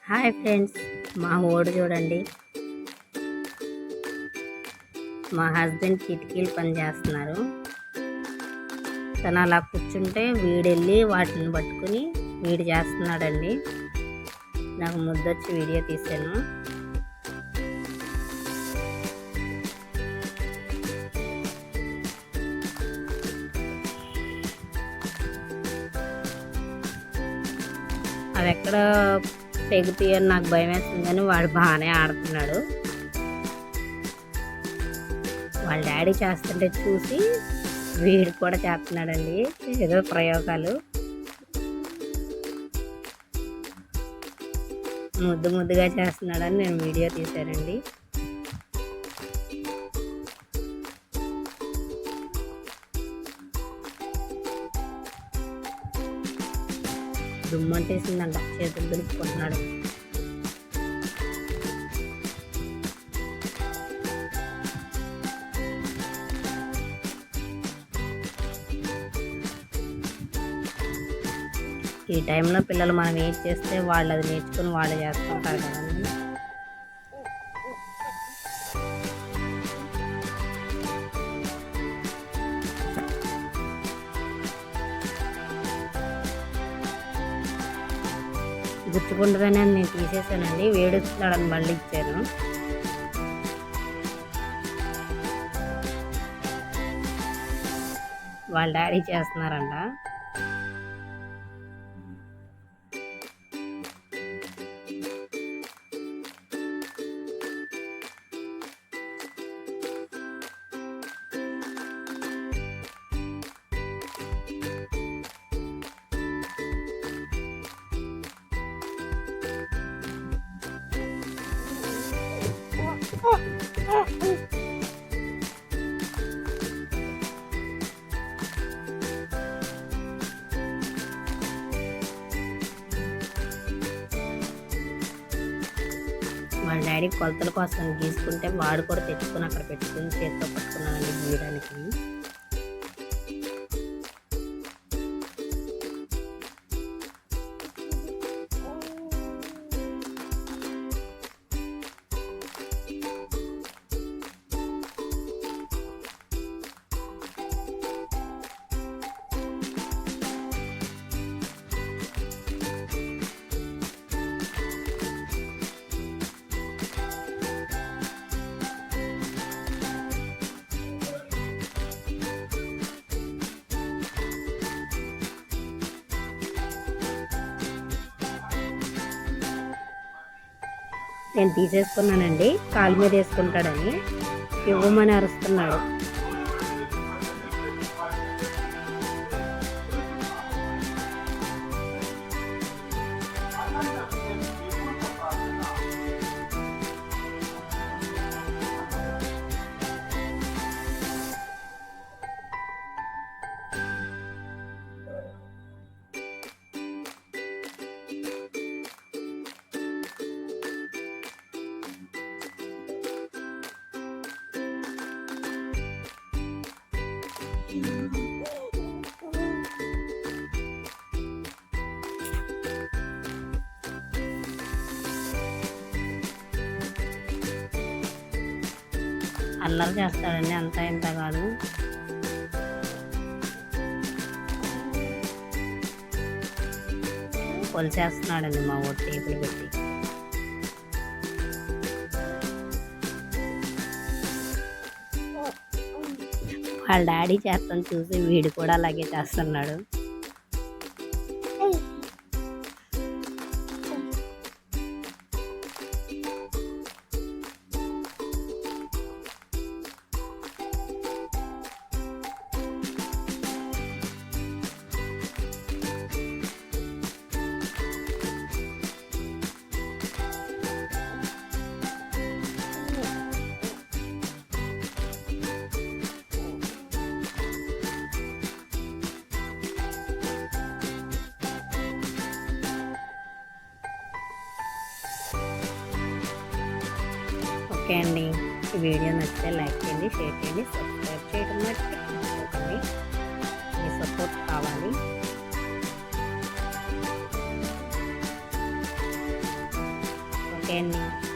Hi friends, మా ఓడు చూడండి. మా హస్బెండ్ కిటికీలు పని చేస్తున్నారు. తను అలా కూర్చుంటే వీడెళ్ళి వాటిని పట్టుకుని వీడు చేస్తున్నాడండి. నాకు ముద్దొచ్చి వీడియో తీసాను. అది ఎక్కడ తెగుతాయని నాకు భయం వేస్తుంది, కానీ వాడు బాగానే ఆడుతున్నాడు. వాళ్ళ డాడీ చేస్తుంటే చూసి వీడు కూడా చేస్తున్నాడండి ఏదో ప్రయోగాలు. ముద్దుగా చేస్తున్నాడని నేను వీడియో తీశానండి. దుమ్మంటేసిందంట, చేతులు దులుపుకుంటున్నాడు. ఈ టైంలో పిల్లలు మనం ఏం చేస్తే వాళ్ళు అది నేర్చుకుని వాళ్ళు చేస్తుంటారు కదండి. గుచ్చుకుంటుందని నేను తీసేసానండి. వేడుస్తున్నాడని మళ్ళీ ఇచ్చాను. వాళ్ళ డాడీ చేస్తున్నారంట. వాళ్ళ డాడీ కొలతల కోసం గీసుకుంటే వాడు కూడా తెచ్చుకొని అక్కడ పెట్టుకుని చేతితో పట్టుకున్నానండి గీయడానికి. నేను తీసేసుకున్నానండి. కాలు మీద వేసుకుంటాడని ఇవ్వమని అరుస్తున్నాడు. అల్లరి చేస్తాడండి, అంత ఇంత కాదు. కొలిచేస్తున్నాడండి మా ఊరు టేపులు పెట్టి. వాళ్ళ డాడీ చేస్తాం చూసి వీడు కూడా అలాగే చేస్తున్నాడు. ఓకే అండి, ఈ వీడియో నచ్చితే లైక్ చేయండి, షేర్ చేయండి, సబ్స్క్రైబ్ చేయడం మర్చిపోకండి. మీ సపోర్ట్ కావాలి. చేయండి.